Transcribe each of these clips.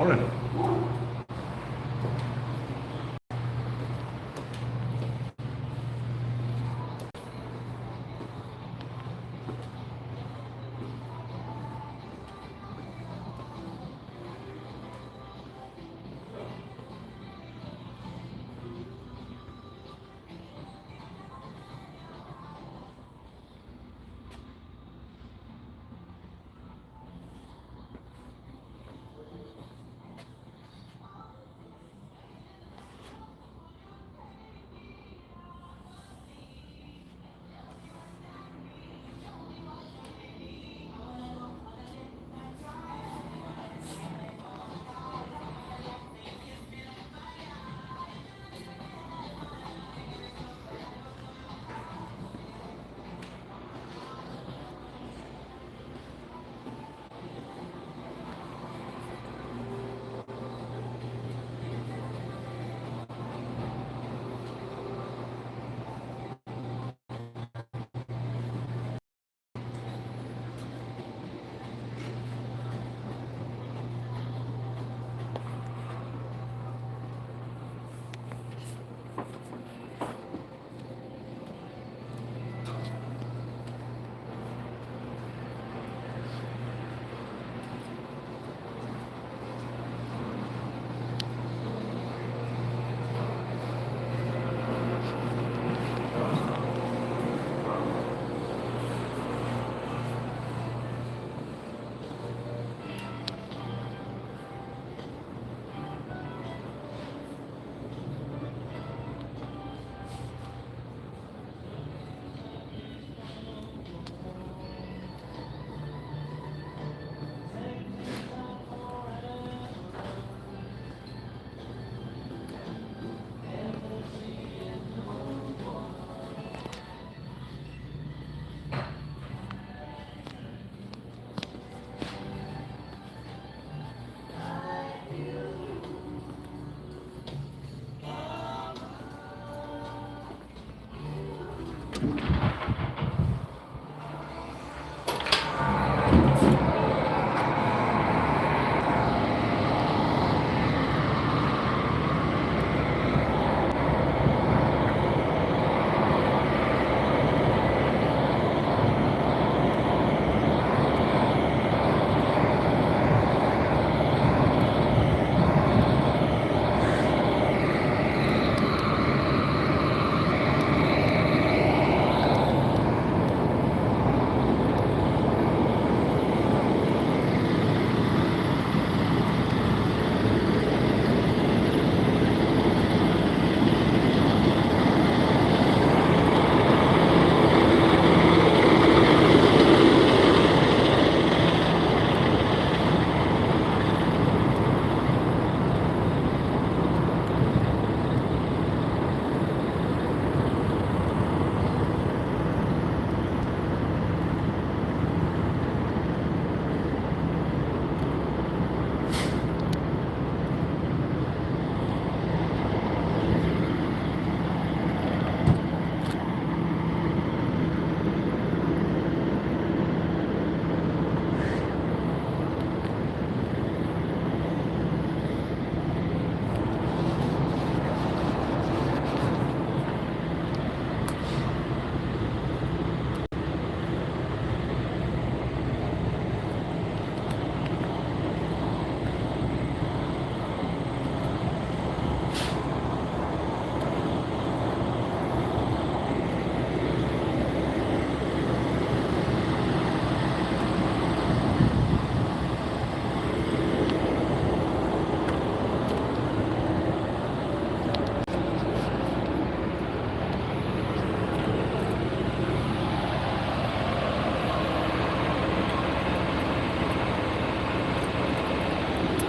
Morning.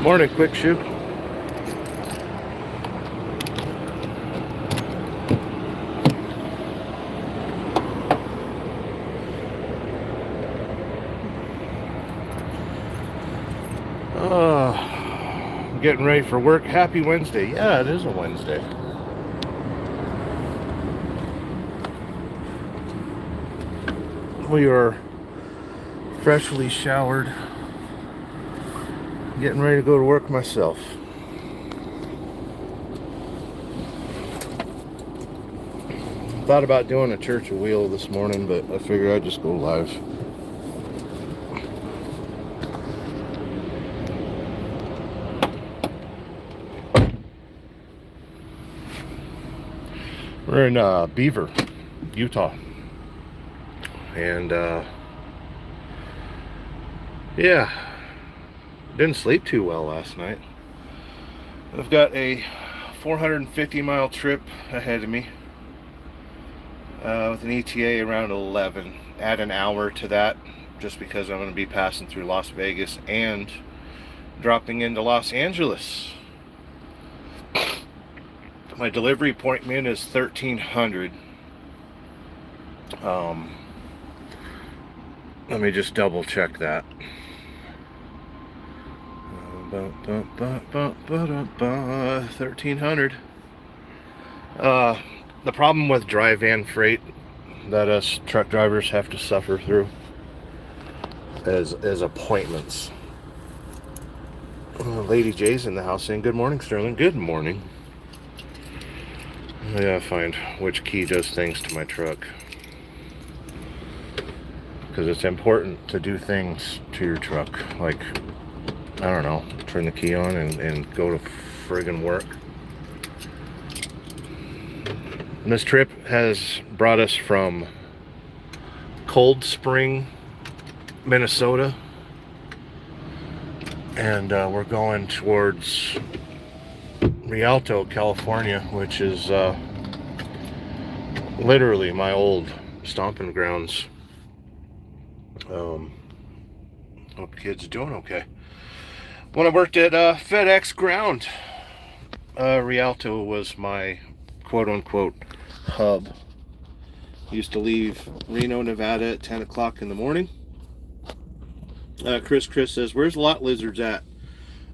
Morning, quick shoe. Getting ready for work. Happy Wednesday. Yeah, it is a Wednesday. We are freshly showered Getting ready to go to work myself. Thought about doing a church wheel this morning, but I figured I'd just go live. We're in Beaver, Utah. And yeah, didn't sleep too well last night. I've got a 450-mile trip ahead of me with an ETA around 11. Add an hour to that just because I'm going to be passing through Las Vegas and dropping into Los Angeles. My delivery appointment is 1300. Let me just double check that. 1300. The problem with dry van freight that us truck drivers have to suffer through is appointments. Lady J's in the house saying, "Good morning, Sterling." Good morning. I gotta find which key does things to my truck, because it's important to do things to your truck, like, I don't know, turn the key on and go to friggin' work. This trip has brought us from Cold Spring, Minnesota, and we're going towards Rialto, California, which is literally my old stomping grounds. Hope the kids are doing okay. When I worked at FedEx Ground, Rialto was my quote-unquote hub. Used to leave Reno, Nevada at 10 o'clock in the morning. Chris says, "Where's Lot Lizards at?"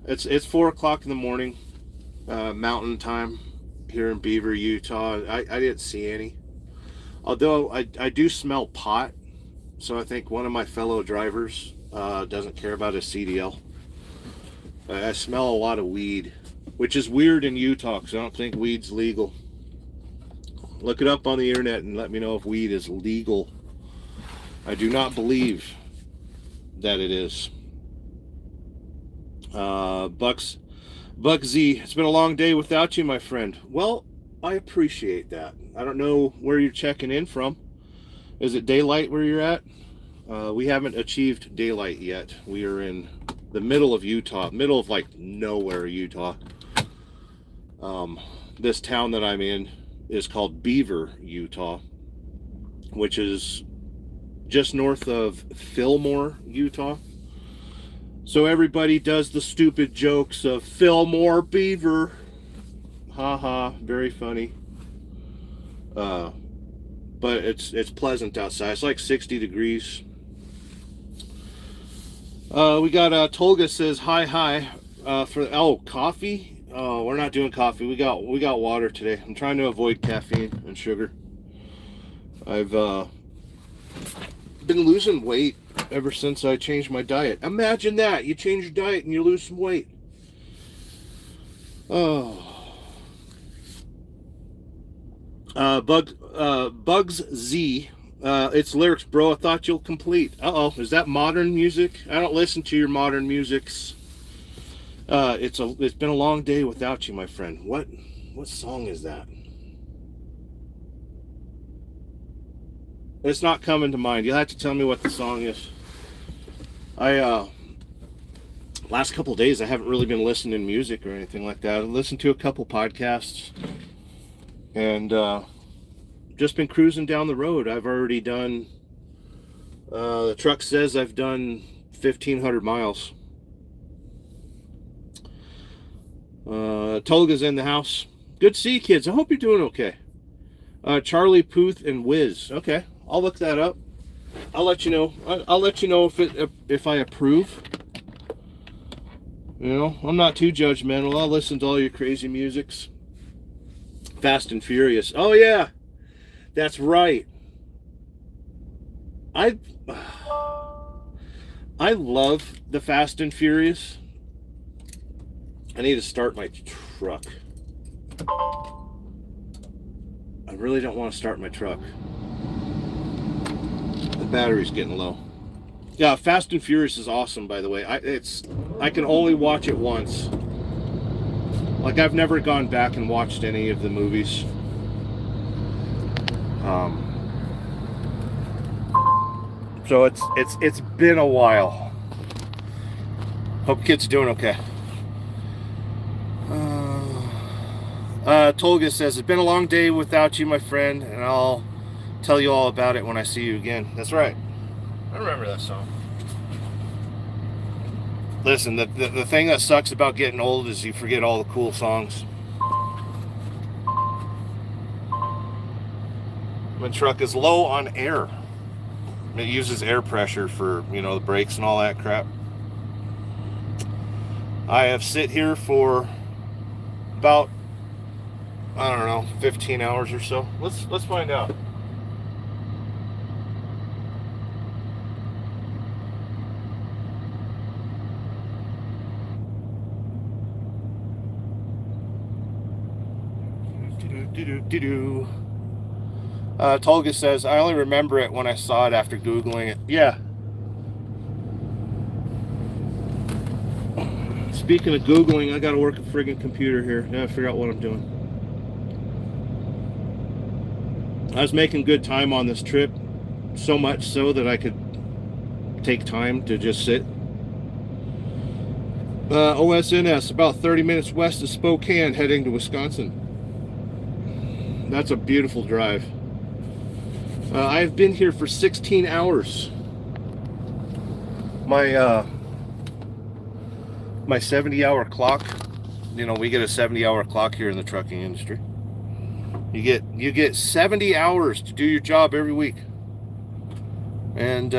It's 4 o'clock in the morning, mountain time here in Beaver, Utah. I didn't see any. Although I do smell pot, so I think one of my fellow drivers doesn't care about his CDL. I smell a lot of weed, which is weird in Utah because I don't think weed's legal. Look it up on the internet and let me know if weed is legal. I do not believe that it is. Buck Z, "It's been a long day without you, my friend." Well, I appreciate that. I don't know where you're checking in from. Is it daylight where you're at? We haven't achieved daylight yet. We are in the middle of Utah, middle of like nowhere, Utah. This town that I'm in is called Beaver, Utah, which is just north of Fillmore, Utah. So everybody does the stupid jokes of Fillmore, Beaver. Haha, very funny. But it's pleasant outside. It's like 60 degrees. We got Tolga says hi for coffee. Oh, we're not doing coffee. We got water today. I'm trying to avoid caffeine and sugar. I've been losing weight ever since I changed my diet. Imagine that. You change your diet and you lose some weight. Oh. Bugs Z. It's lyrics, bro. I thought you'll complete. Uh-oh. Is that modern music? I don't listen to your modern musics. It's been a long day without you, my friend. What song is that? It's not coming to mind. You'll have to tell me what the song is. Last couple of days I haven't really been listening to music or anything like that. I've listened to a couple podcasts and just been cruising down the road. I've already done, the truck says I've done 1,500 miles. Tolga's in the house. Good to see you, kids. I hope you're doing okay. Charlie, Puth, and Wiz. Okay, I'll look that up. I'll let you know. I'll let you know if I approve. You know, I'm not too judgmental. I'll listen to all your crazy musics. Fast and Furious. Oh yeah, that's right. I love the Fast and Furious. I need to start my truck. I really don't want to start my truck. The battery's getting low. Yeah, Fast and Furious is awesome, by the way. I can only watch it once. Like, I've never gone back and watched any of the movies. So it's been a while. Hope kid's doing okay. Tolga says, it's been a long day without you, my friend, and I'll tell you all about it when I see you again. That's right. I remember that song. Listen, the thing that sucks about getting old is you forget all the cool songs. My truck is low on air. It uses air pressure for, the brakes and all that crap. I have sit here for about, I don't know, 15 hours or so. Let's find out. Tolga says, I only remember it when I saw it after Googling it. Yeah. Speaking of Googling, I gotta work a friggin' computer here. I gotta figure out what I'm doing. I was making good time on this trip, so much so that I could take time to just sit. OSNS, about 30 minutes west of Spokane, heading to Wisconsin. That's a beautiful drive. I've been here for 16 hours. My 70-hour clock, we get a 70-hour clock here in the trucking industry. You get 70 hours to do your job every week. And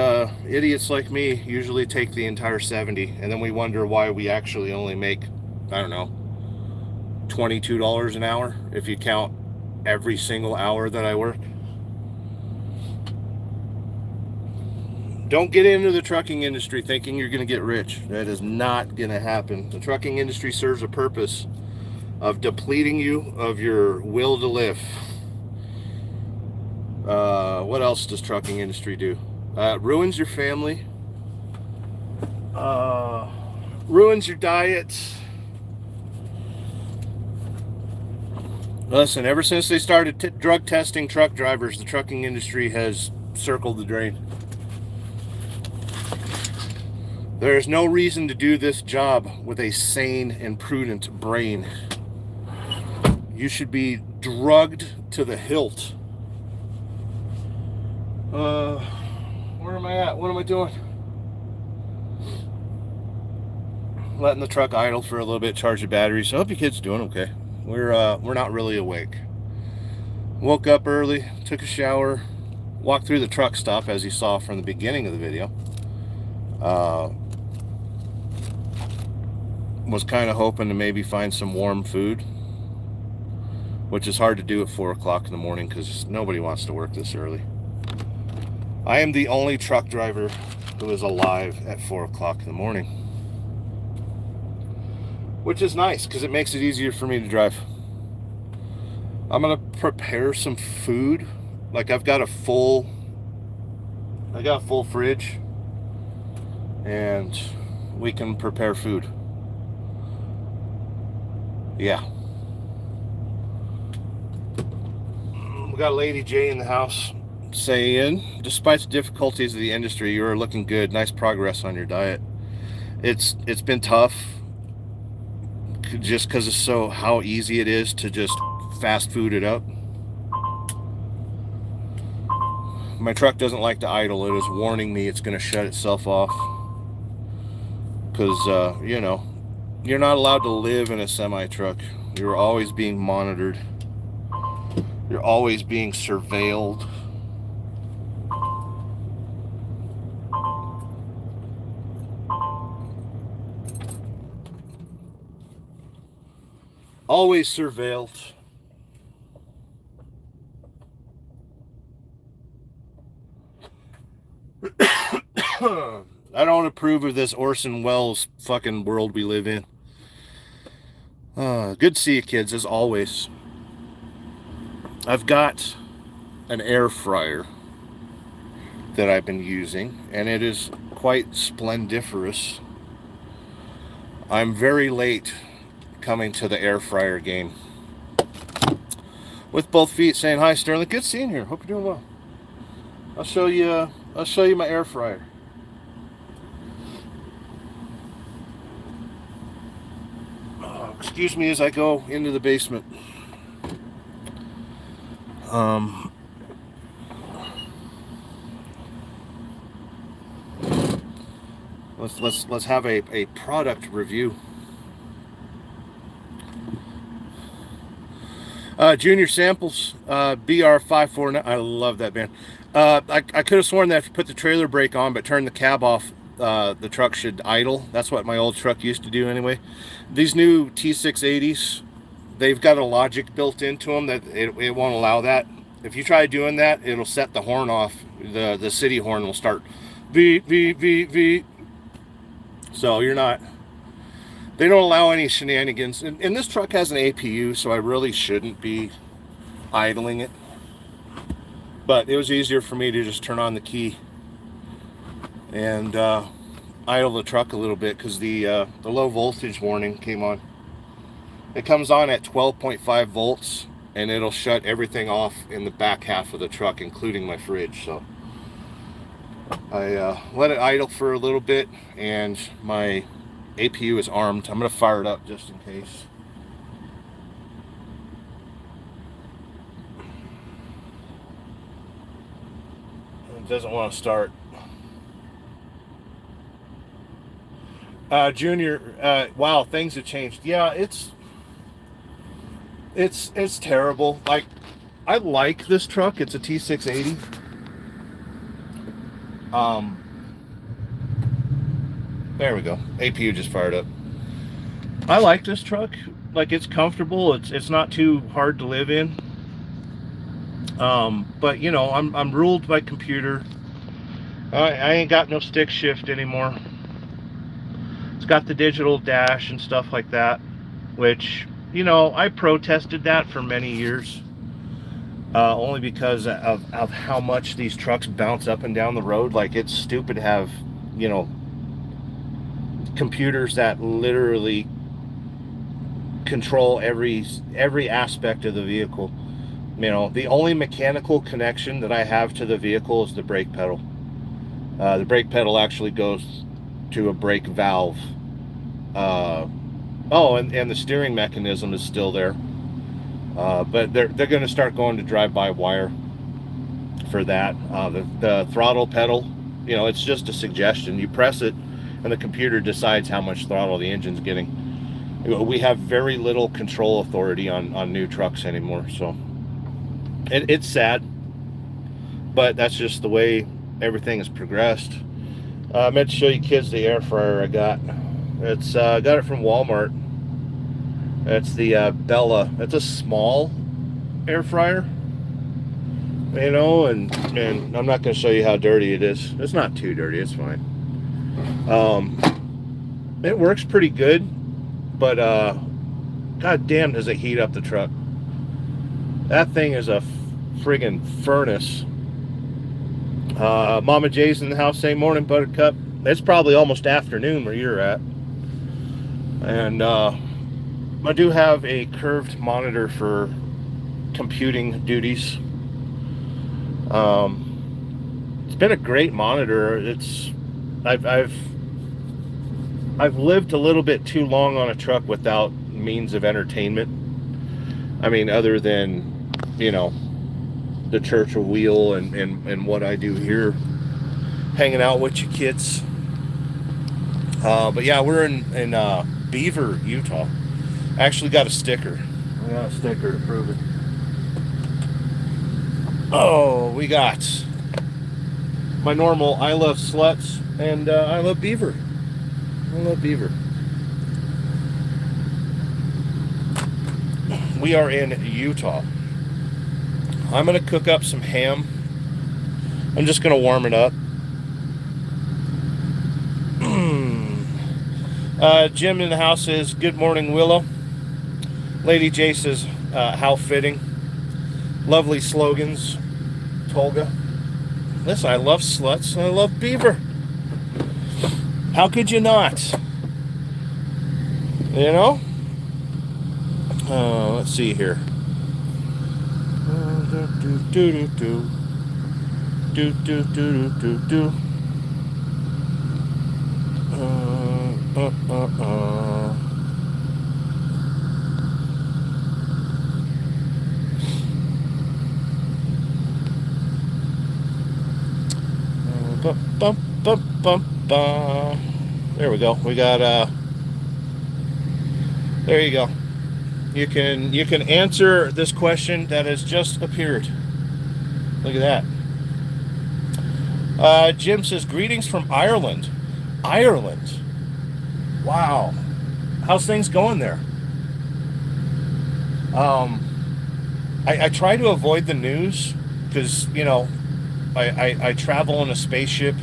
idiots like me usually take the entire 70, and then we wonder why we actually only make, I don't know, $22 an hour if you count every single hour that I work. Don't get into the trucking industry thinking you're going to get rich. That is not going to happen. The trucking industry serves a purpose of depleting you of your will to live. What else does trucking industry do? Ruins your family. Ruins your diet. Listen, ever since they started drug testing truck drivers, the trucking industry has circled the drain. There is no reason to do this job with a sane and prudent brain. You should be drugged to the hilt. Where am I at? What am I doing? Letting the truck idle for a little bit, charge the batteries. So I hope your kid's doing okay. We're not really awake. Woke up early, took a shower, walked through the truck stop as you saw from the beginning of the video. Was kind of hoping to maybe find some warm food, which is hard to do at 4 o'clock in the morning because nobody wants to work this early. I am the only truck driver who is alive at 4 o'clock in the morning, which is nice because it makes it easier for me to drive. I'm gonna prepare some food. Like, I got a full fridge, and we can prepare food. Yeah. We got Lady J in the house saying, despite the difficulties of the industry, you are looking good. Nice progress on your diet. It's been tough just because of how easy it is to just fast food it up. My truck doesn't like to idle. It is warning me it's going to shut itself off because you're not allowed to live in a semi-truck. You're always being monitored. You're always being surveilled. Always surveilled. I don't approve of this Orson Welles fucking world we live in. Good to see you, kids, as always. I've got an air fryer that I've been using, and it is quite splendiferous. I'm very late coming to the air fryer game. With both feet saying hi, Sterling. Good seeing you. Hope you're doing well. I'll show you my air fryer. Excuse me as I go into the basement. Let's have a product review. Junior Samples, BR549. I love that band. I could have sworn that if you put the trailer brake on but turn the cab off, the truck should idle. That's what my old truck used to do anyway. These new T680s, they've got a logic built into them that it won't allow that. If you try doing that, it'll set the horn off. The city horn will start beep, beep, beep, beep. So you're not... They don't allow any shenanigans. And this truck has an APU, so I really shouldn't be idling it. But it was easier for me to just turn on the key and idle the truck a little bit because the low voltage warning came on. It comes on at 12.5 volts, and it'll shut everything off in the back half of the truck, including my fridge. So I let it idle for a little bit, and my APU is armed. I'm going to fire it up just in case. It doesn't want to start. Junior, wow, things have changed. Yeah, it's terrible. Like, I like this truck. It's a T680. There we go. APU just fired up. I like this truck. Like, it's comfortable. It's not too hard to live in. But you know, I'm ruled by computer. I ain't got no stick shift anymore. It's got the digital dash and stuff like that, which, you know, I protested that for many years. Only because of how much these trucks bounce up and down the road. Like, it's stupid to have, you know, computers that literally control every aspect of the vehicle. You know, the only mechanical connection that I have to the vehicle is the brake pedal. The brake pedal actually goes to a brake valve. Oh, and the steering mechanism is still there. But they're going to start going to drive-by-wire for that. The throttle pedal, you know, it's just a suggestion. You press it, and the computer decides how much throttle the engine's getting. We have very little control authority on new trucks anymore, so it's sad, but that's just the way everything has progressed. I meant to show you kids the air fryer I got. It's got it from Walmart. It's the Bella. It's a small air fryer, you know, and I'm not going to show you how dirty it is. It's not too dirty. It's fine. It works pretty good, but god damn, does it heat up the truck. That thing is a friggin' furnace. Mama J's in the house saying morning, Buttercup. It's probably almost afternoon where you're at. And I do have a curved monitor for computing duties. It's been a great monitor. I've lived a little bit too long on a truck without means of entertainment. I mean, other than, you know, the Churchill wheel and what I do here, hanging out with you kids. But yeah, we're in Beaver, Utah. I actually got a sticker. I got a sticker to prove it. Oh, we got my normal I love sluts and I love Beaver. I love Beaver. We are in Utah. I'm going to cook up some ham. I'm just going to warm it up. Jim in the house says, good morning, Willow. Lady J says, how fitting. Lovely slogans, Tolga. Listen, I love sluts and I love Beaver. How could you not? You know? Let's see here. There we go. We got there you go. You can answer this question that has just appeared. Look at that. Jim says, greetings from Ireland. Ireland. Wow. How's things going there? I try to avoid the news because, you know, I travel in a spaceship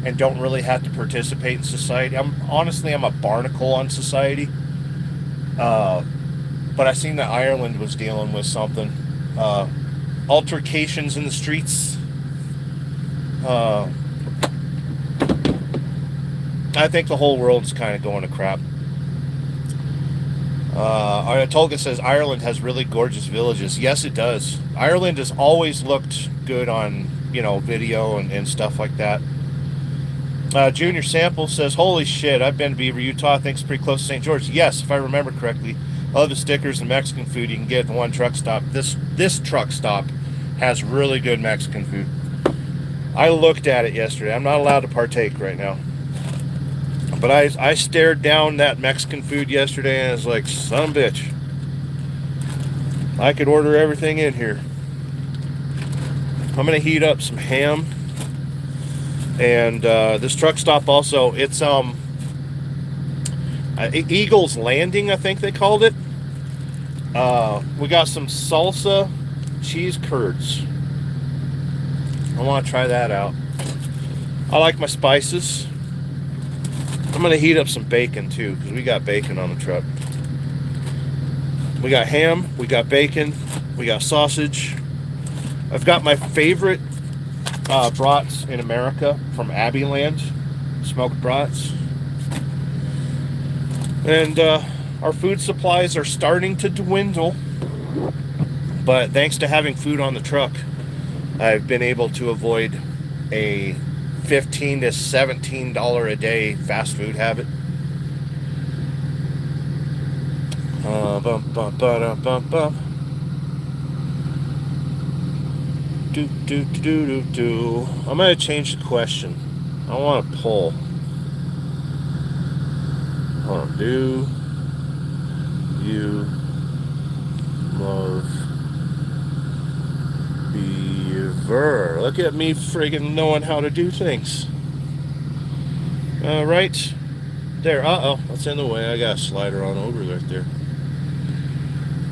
and don't really have to participate in society. I'm a barnacle on society. But I seen that Ireland was dealing with something. Altercations in the streets. I think the whole world's kind of going to crap. Tolga says Ireland has really gorgeous villages. Yes, it does. Ireland has always looked good on, you know, video and stuff like that. Junior Sample says, holy shit, I've been to Beaver, Utah. I think it's pretty close to St. George. Yes, if I remember correctly. All the stickers and Mexican food you can get at one truck stop. This truck stop has really good Mexican food. I looked at it yesterday. I'm not allowed to partake right now. But I stared down that Mexican food yesterday and I was like, son of a bitch. I could order everything in here. I'm going to heat up some ham. And this truck stop also, it's Eagle's Landing, I think they called it. We got some salsa cheese curds. I want to try that out. I like my spices. I'm going to heat up some bacon too, because we got bacon on the truck. We got ham, we got bacon, we got sausage. I've got my favorite brats in America from Abbeyland, smoked brats. And our food supplies are starting to dwindle, but thanks to having food on the truck, I've been able to avoid a $15 to $17 a day fast food habit. I'm going to change the question. I want to poll. Do you love Beaver? Look at me friggin' knowing how to do things. Right there. Uh-oh, that's in the way. I got a slider on over right there.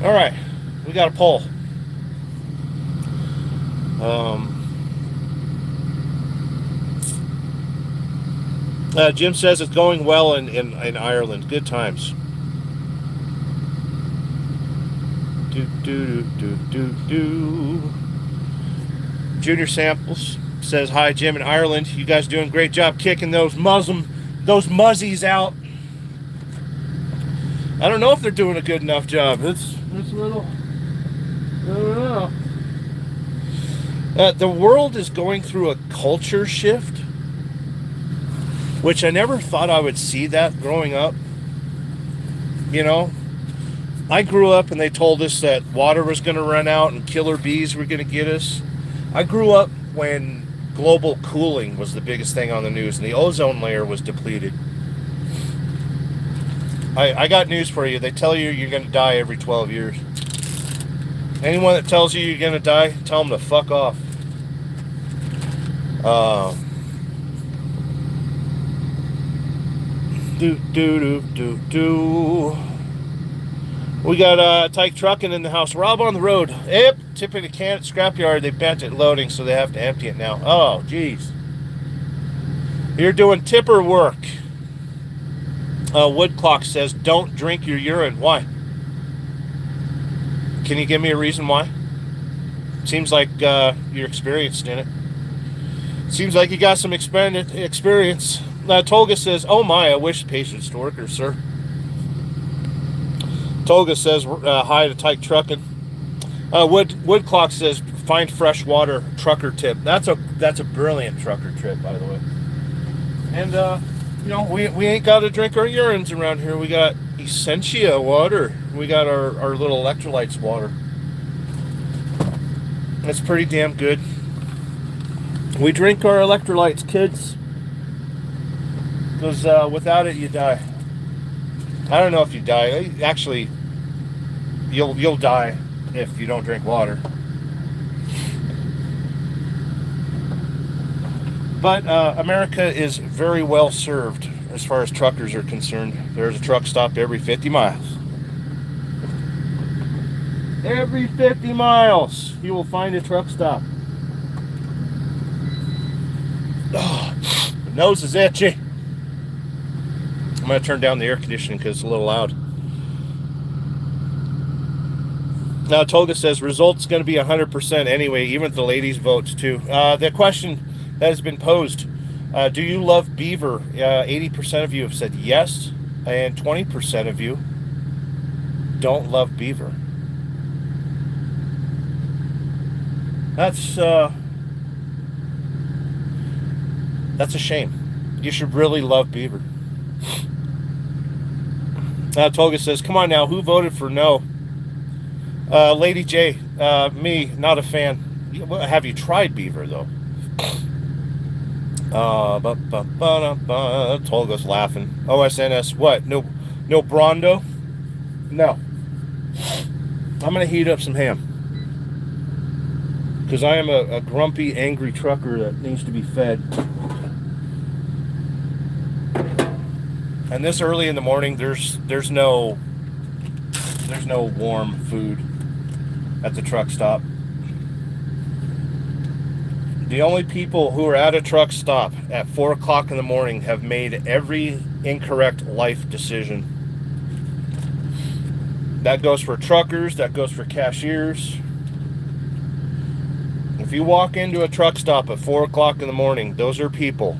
All right, we got a poll. Jim says it's going well in Ireland. Good times. Junior Samples says, hi, Jim in Ireland. You guys doing a great job kicking those muzzies out. I don't know if they're doing a good enough job. It's a little, I don't know. The world is going through a culture shift, which I never thought I would see that growing up. You know, I grew up and they told us that water was going to run out and killer bees were going to get us. I grew up when global cooling was the biggest thing on the news and the ozone layer was depleted. I got news for you. They tell you you're going to die every 12 years. Anyone that tells you you're going to die, tell them to fuck off. We got Tyke Trucking in the house. Rob on the road. Yep, tipping a can at scrapyard. They bent it loading, so they have to empty it now. Oh, geez. You're doing tipper work. Wood Clock says, don't drink your urine. Why? Can you give me a reason why? Seems like you're experienced in it. Seems like you got some experience. Tolga says, "Oh my, I wish patience to workers, sir." Tolga says, "Hi to Tyke Trucking." Wood Clock says, "Find fresh water trucker tip." That's a brilliant trucker tip, by the way. And we ain't got to drink our urines around here. We got Essentia water. We got our little electrolytes water. That's pretty damn good. We drink our electrolytes, kids, because without it you die. I don't know if you die. Actually, you'll die if you don't drink water. But America is very well served as far as truckers are concerned. There's a truck stop every 50 miles. Every 50 miles, you will find a truck stop. Oh, my nose is itchy. I'm going to turn down the air conditioning because it's a little loud. Now, Toga says, results going to be 100% anyway, even if the ladies votes too. The question that has been posed, do you love Beaver? 80% of you have said yes, and 20% of you don't love Beaver. That's a shame. You should really love Beaver. Toga says, come on now, who voted for no? Lady J, me, not a fan. Have you tried Beaver, though? Tolga's laughing. OSNS, what? No Brondo? No. I'm going to heat up some ham. Because I am a grumpy, angry trucker that needs to be fed. And this early in the morning, there's no warm food at the truck stop. The only people who are at a truck stop at 4 o'clock in the morning have made every incorrect life decision. That goes for truckers, that goes for cashiers. If you walk into a truck stop at 4 o'clock in the morning, those are people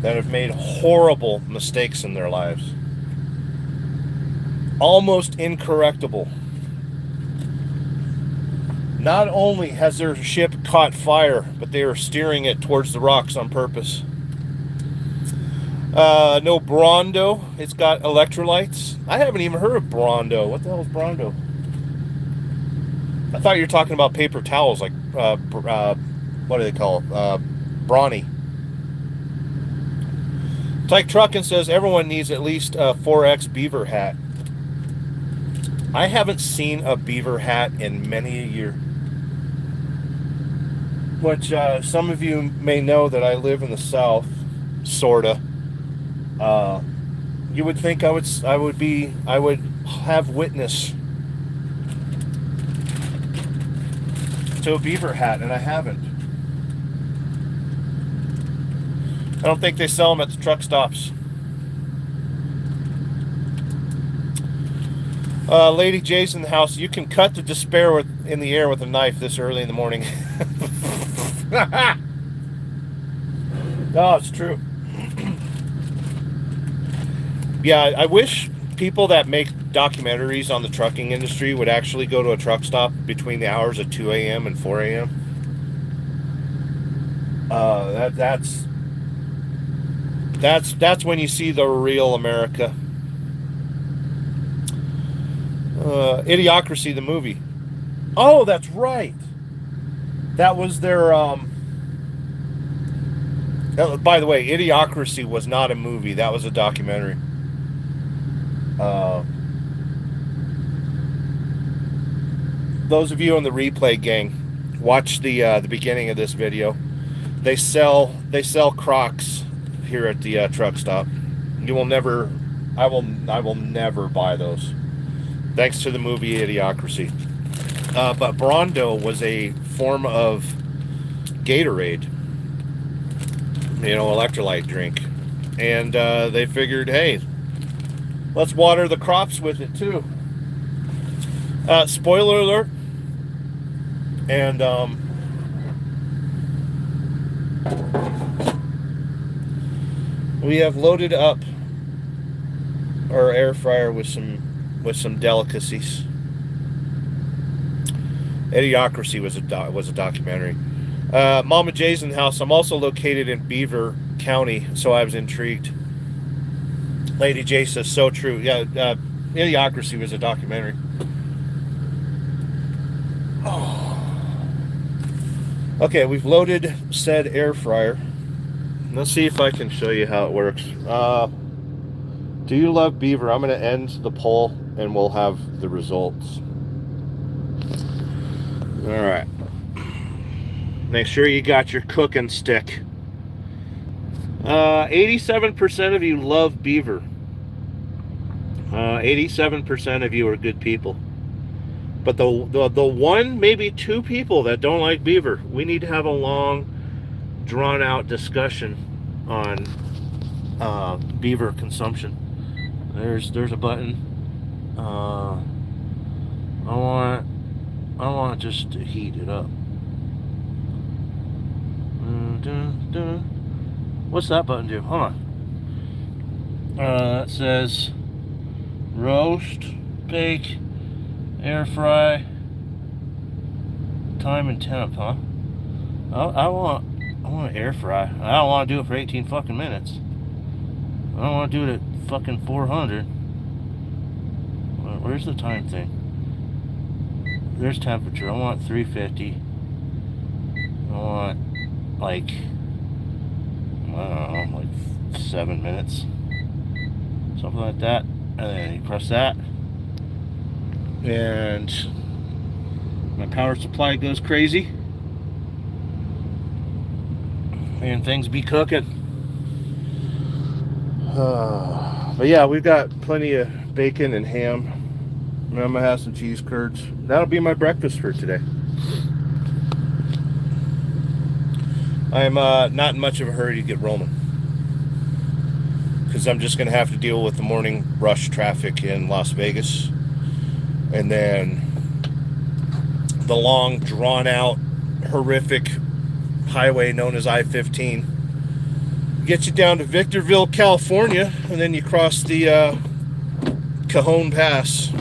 that have made horrible mistakes in their lives. Almost incorrectable. Not only has their ship caught fire, but they are steering it towards the rocks on purpose. No Brondo. It's got electrolytes. I haven't even heard of Brondo. What the hell is Brondo? I thought you were talking about paper towels, like, what do they call it? Brawny. Tyke Truckin' says everyone needs at least a 4X Beaver hat. I haven't seen a Beaver hat in many a year. Which some of you may know that I live in the South, sorta. You would think I would have witness to a Beaver hat, and I haven't. I don't think they sell them at the truck stops. Lady J's in the house. You can cut the despair in the air with a knife this early in the morning. No, it's true. Yeah, I wish people that make documentaries on the trucking industry would actually go to a truck stop between the hours of 2 a.m. and 4 a.m. That's when you see the real America. Idiocracy, the movie. Oh, that's right. That was their by the way, Idiocracy was not a movie. That was a documentary. Those of you in the replay gang, watch the beginning of this video. They sell Crocs here at the truck stop. You will never, I will never buy those. Thanks to the movie Idiocracy. But Brondo was a form of Gatorade, electrolyte drink, and they figured, hey, let's water the crops with it too. Spoiler alert. And we have loaded up our air fryer with some delicacies. Idiocracy was a documentary. Mama Jay's in the house. I'm also located in Beaver County, so I was intrigued. Lady J says, so true. Yeah, Idiocracy was a documentary. Oh. Okay, we've loaded said air fryer. Let's see if I can show you how it works. Do you love Beaver? I'm going to end the poll and we'll have the results. All right. Make sure you got your cooking stick. 87% of you love Beaver. 87% of you are good people. But the one, maybe two people that don't like Beaver, we need to have a long, drawn-out discussion on Beaver consumption. There's a button. I want just to heat it up. What's that button do? Hold on. It says roast, bake, air fry, time and temp, huh? I want to air fry. I don't want to do it for 18 fucking minutes. I don't want to do it at fucking 400. Where's the time thing? There's temperature. I want 350. I want like, I don't know, like 7 minutes. Something like that. And then you press that. And my power supply goes crazy. And things be cooking. But yeah, we've got plenty of bacon and ham. And I'm gonna have some cheese curds. That'll be my breakfast for today. I'm not in much of a hurry to get rolling, because I'm just gonna have to deal with the morning rush traffic in Las Vegas, and then the long, drawn-out, horrific highway known as I-15. Get you down to Victorville, California, and then you cross the Cajon Pass,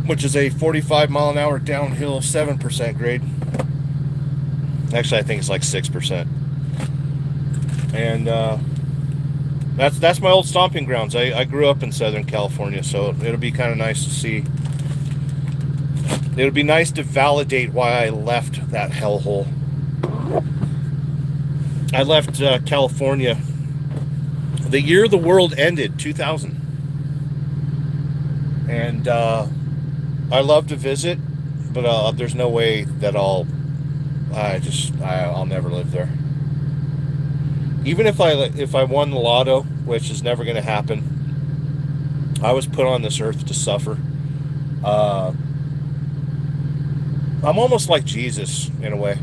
which is a 45-mile-an-hour downhill 7% grade. Actually, I think it's like 6%. And that's my old stomping grounds. I grew up in Southern California, so it'll be kind of nice to see. It'll be nice to validate why I left that hellhole. I left California the year the world ended, 2000. And I love to visit, but there's no way that I'll never live there. Even if I won the lotto, which is never going to happen, I was put on this earth to suffer. I'm almost like Jesus in a way.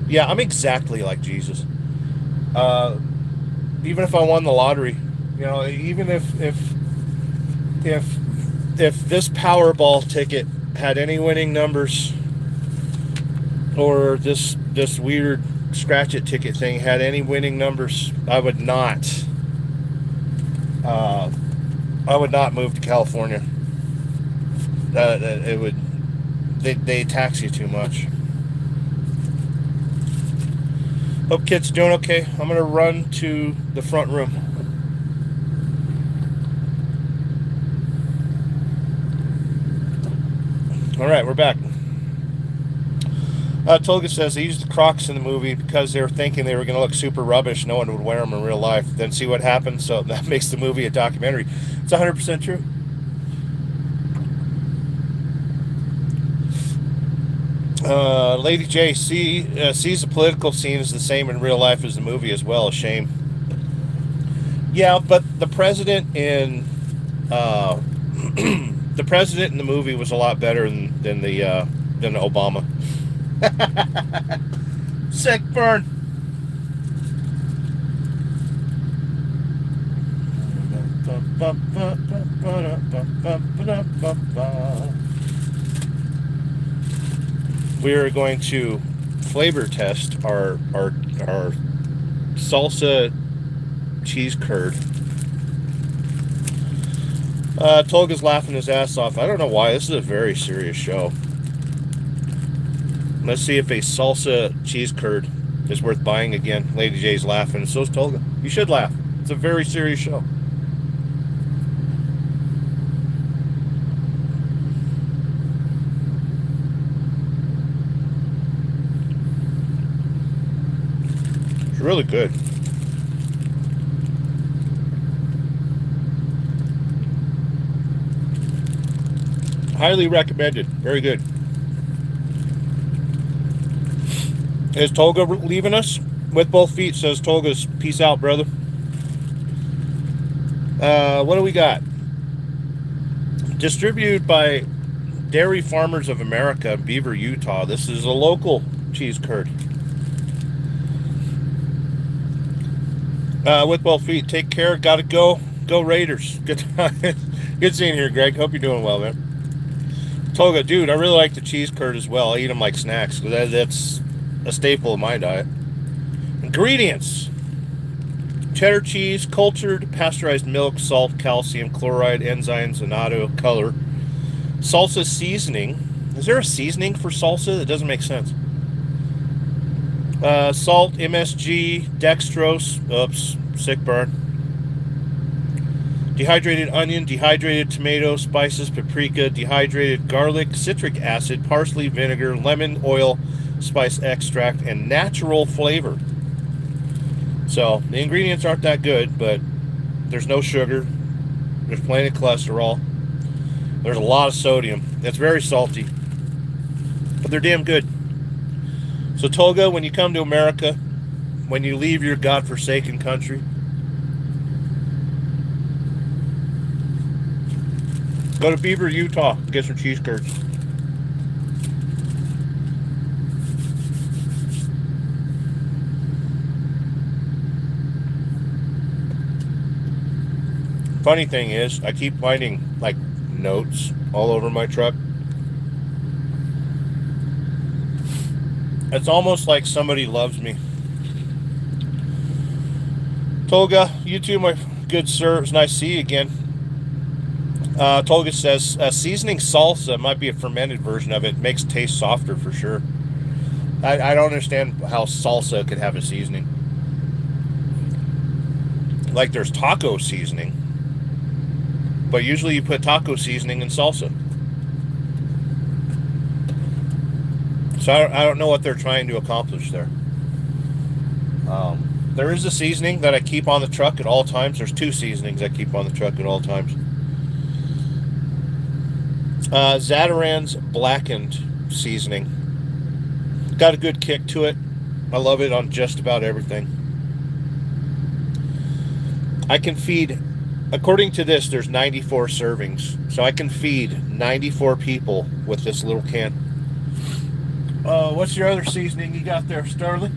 Yeah, I'm exactly like Jesus. Even if I won the lottery, even if this Powerball ticket had any winning numbers, or this weird scratch it ticket thing had any winning numbers, I would not move to California. It would. They tax you too much. Hope kids doing okay. I'm gonna run to the front room. All right, we're back. Tolga says they used the Crocs in the movie because they were thinking they were going to look super rubbish. No one would wear them in real life. Then see what happened. So that makes the movie a documentary. It's 100% true. Lady J sees the political scene as the same in real life as the movie as well. A shame. Yeah, but the president in the president in the movie was a lot better than Obama. Sick burn. We are going to flavor test our salsa cheese curd. Tolga's laughing his ass off. I don't know why. This is a very serious show. Let's see if a salsa cheese curd is worth buying again. Lady J's laughing, and so's Tolga. You should laugh. It's a very serious show. It's really good. Highly recommended. Very good. Is Tolga leaving us? With both feet, says Tolga's. Peace out, brother. What do we got? Distributed by Dairy Farmers of America, Beaver, Utah. This is a local cheese curd. With both feet. Take care. Gotta go. Go Raiders. Good seeing you here, Greg. Hope you're doing well, man. Tolga, dude, I really like the cheese curd as well. I eat them like snacks. That's a staple of my diet. Ingredients: cheddar cheese, cultured pasteurized milk, salt, calcium, chloride, enzymes, annatto, color. Salsa seasoning. Is there a seasoning for salsa? That doesn't make sense. Salt, MSG, dextrose. Oops, sick burn. Dehydrated onion, dehydrated tomato, spices, paprika, dehydrated garlic, citric acid, parsley, vinegar, lemon, oil, spice extract, and natural flavor. So the ingredients aren't that good, but there's no sugar. There's plenty of cholesterol. There's a lot of sodium. It's very salty, but they're damn good. So Tolga, when you come to America, when you leave your godforsaken country, go to Beaver, Utah, get some cheese curds. Funny thing is, I keep finding like notes all over my truck. It's almost like somebody loves me. Tolga, you too, my good sir. It's nice to see you again. Tolga says seasoning salsa might be a fermented version of it. Makes taste softer for sure. I don't understand how salsa could have a seasoning. Like there's taco seasoning, but usually you put taco seasoning in salsa. So I don't know what they're trying to accomplish there. There is a seasoning that I keep on the truck at all times. There's two seasonings I keep on the truck at all times. Zatarain's blackened seasoning. Got a good kick to it. I love it on just about everything. I can feed, according to this, there's 94 servings. So I can feed 94 people with this little can. What's your other seasoning you got there, Sterling?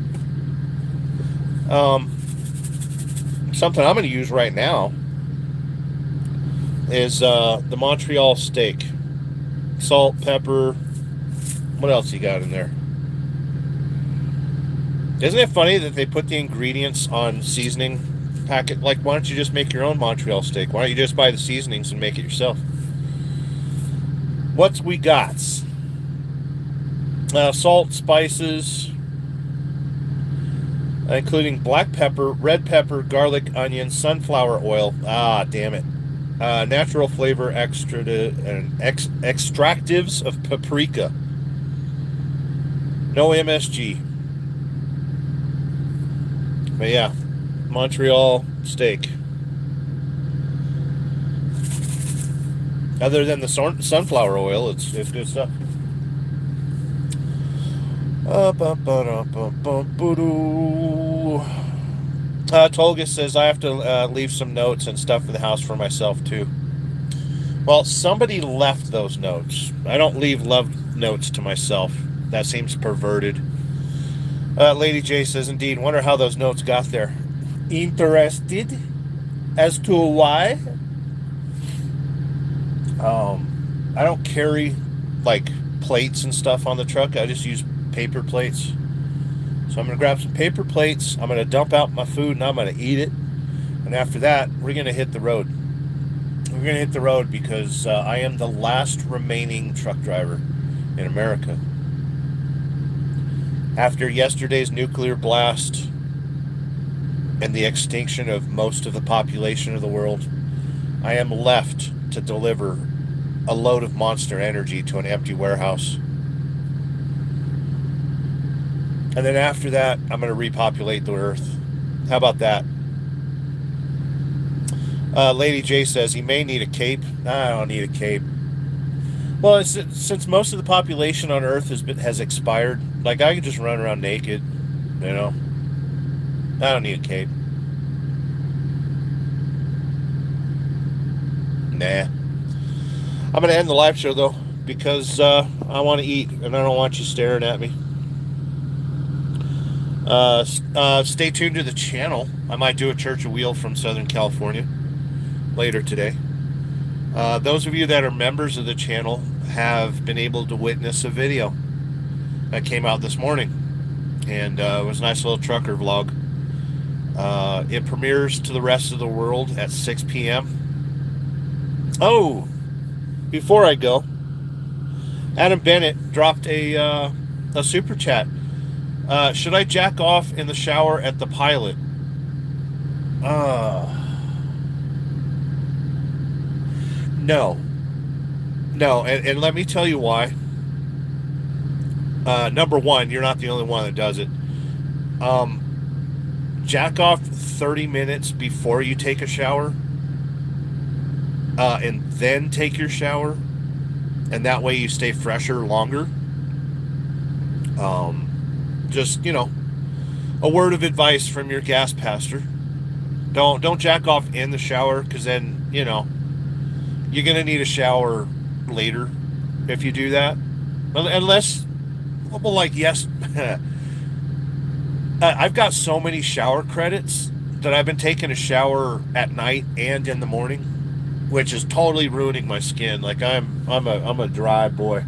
Something I'm going to use right now is the Montreal steak. Salt, pepper. What else you got in there? Isn't it funny that they put the ingredients on seasoning packet? Like, why don't you just make your own Montreal steak? Why don't you just buy the seasonings and make it yourself? What we got? Salt, spices, including black pepper, red pepper, garlic, onion, sunflower oil. Ah, damn it. Natural flavor extractives of paprika. No MSG. But yeah, Montreal steak. Other than the sunflower oil, it's good stuff. Tolga says I have to leave some notes and stuff in the house for myself too. Well, somebody left those notes. I don't leave love notes to myself. That seems perverted. Lady J says, indeed, wonder how those notes got there. Interested as to why? I don't carry like plates and stuff on the truck. I just use paper plates. So I'm going to grab some paper plates. I'm going to dump out my food and I'm going to eat it. And after that, we're going to hit the road. We're going to hit the road because I am the last remaining truck driver in America. After yesterday's nuclear blast and the extinction of most of the population of the world, I am left to deliver a load of Monster Energy to an empty warehouse. And then after that, I'm going to repopulate the earth. How about that? Lady J says he may need a cape. Nah, I don't need a cape. Well, since most of the population on Earth has expired, like I can just run around naked, you know. I don't need a cape. Nah. I'm going to end the live show though because I want to eat and I don't want you staring at me. Stay tuned to the channel. I might do a Church of Wheel from Southern California later today. Those of you that are members of the channel have been able to witness a video that came out this morning, and it was a nice little trucker vlog. It premieres to the rest of the world at 6 p.m. Oh, before I go, Adam Bennett dropped a super chat. Should I jack off in the shower at the pilot? No. No, and let me tell you why. Number one, you're not the only one that does it. Jack off 30 minutes before you take a shower, and then take your shower, and that way you stay fresher longer. Just, a word of advice from your gas pastor. Don't jack off in the shower, because then, you're going to need a shower later if you do that. Unless, well, like, yes, I've got so many shower credits that I've been taking a shower at night and in the morning, which is totally ruining my skin. Like, I'm a dry boy.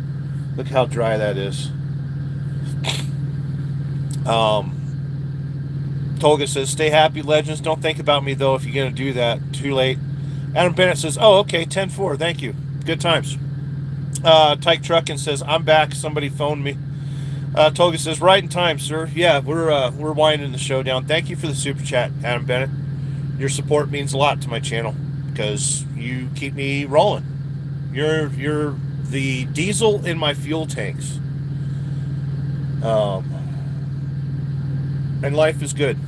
Look how dry that is. Tolga says, stay happy, legends. Don't think about me, though, if you're going to do that. Too late. Adam Bennett says, oh, okay, 10-4. Thank you. Good times. Tyke Truckin says, I'm back. Somebody phoned me. Tolga says, right in time, sir. Yeah, we're winding the show down. Thank you for the super chat, Adam Bennett. Your support means a lot to my channel because you keep me rolling. You're the diesel in my fuel tanks. And life is good.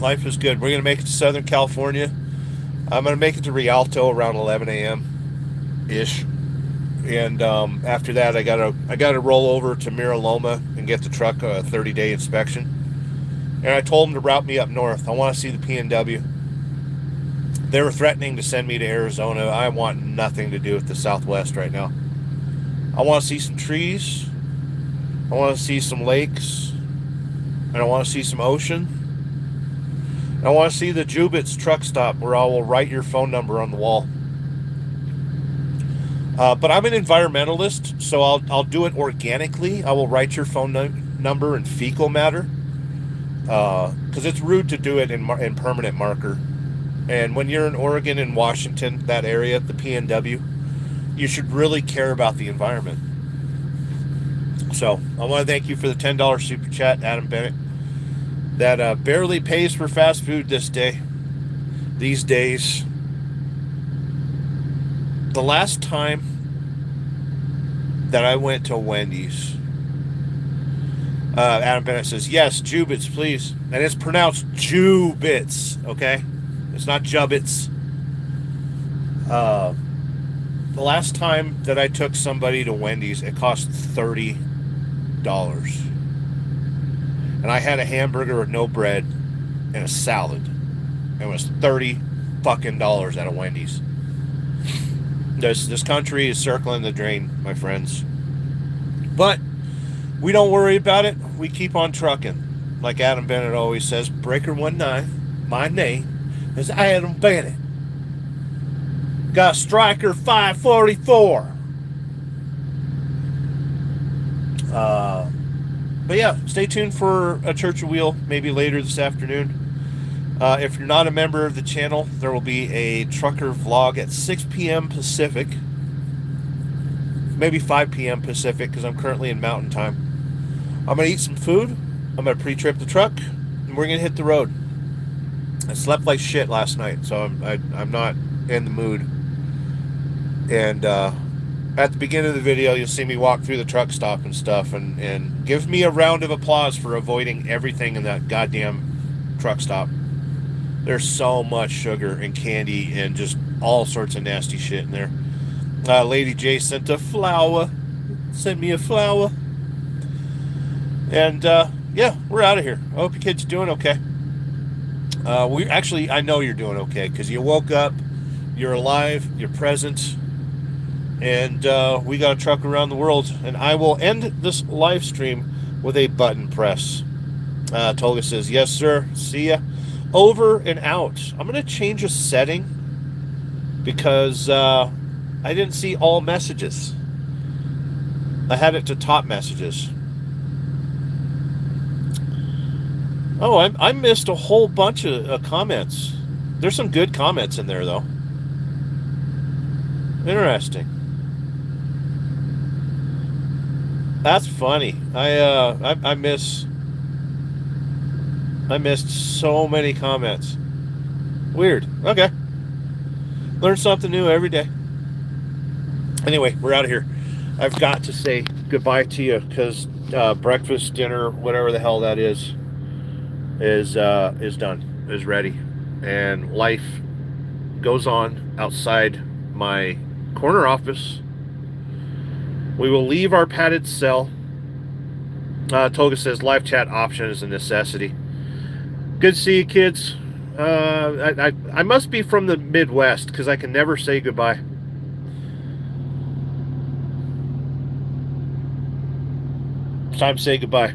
Life is good. We're going to make it to Southern California. I'm going to make it to Rialto around 11 a.m. ish. And after that, I gotta roll over to Mira Loma and get the truck a 30-day inspection. And I told them to route me up north. I want to see the PNW. They were threatening to send me to Arizona. I want nothing to do with the Southwest right now. I want to see some trees. I want to see some lakes. And I want to see some ocean. And I want to see the Jubit's truck stop where I will write your phone number on the wall. But I'm an environmentalist, so I'll do it organically. I will write your phone number in fecal matter, because it's rude to do it in permanent marker. And when you're in Oregon and Washington, that area, the PNW, you should really care about the environment. So I want to thank you for the $10 super chat, Adam Bennett. That barely pays for fast food these days. The last time that I went to Wendy's, Adam Bennett says, yes, Jubits, please. And it's pronounced Jubits, okay? It's not Jubbits. The last time that I took somebody to Wendy's, it cost $30. And I had a hamburger with no bread and a salad. It was $30 fucking at a Wendy's. This country is circling the drain, my friends. But we don't worry about it. We keep on trucking. Like Adam Bennett always says, Breaker 19, my name is Adam Bennett. Got Striker 544. But yeah, stay tuned for a Church of Wheel maybe later this afternoon. If you're not a member of the channel, there will be a trucker vlog at 6 p.m. Pacific. Maybe 5 p.m. Pacific, because I'm currently in Mountain Time. I'm going to eat some food. I'm going to pre-trip the truck, and we're going to hit the road. I slept like shit last night, so I'm not in the mood. And at the beginning of the video, you'll see me walk through the truck stop and stuff, and give me a round of applause for avoiding everything in that goddamn truck stop. There's so much sugar and candy and just all sorts of nasty shit in there. Lady J sent a flower. Sent me a flower. And yeah, we're out of here. I hope your kids are doing okay. I know you're doing okay, because you woke up, you're alive, you're present, and we got a truck around the world. And I will end this live stream with a button press. Tolga says, yes, sir. See ya. Over and out. I'm going to change a setting because I didn't see all messages. I had it to top messages. Oh, I missed a whole bunch of comments. There's some good comments in there, though. Interesting. That's funny. I missed so many comments. Weird. Okay. Learn something new every day. Anyway, we're out of here. I've got to say goodbye to you, because breakfast, dinner, whatever the hell that is done, is ready, and life goes on outside my corner office. We will leave our padded cell. Tolga says live chat option is a necessity. Good to see you, kids. I must be from the Midwest, because I can never say goodbye. It's time to say goodbye.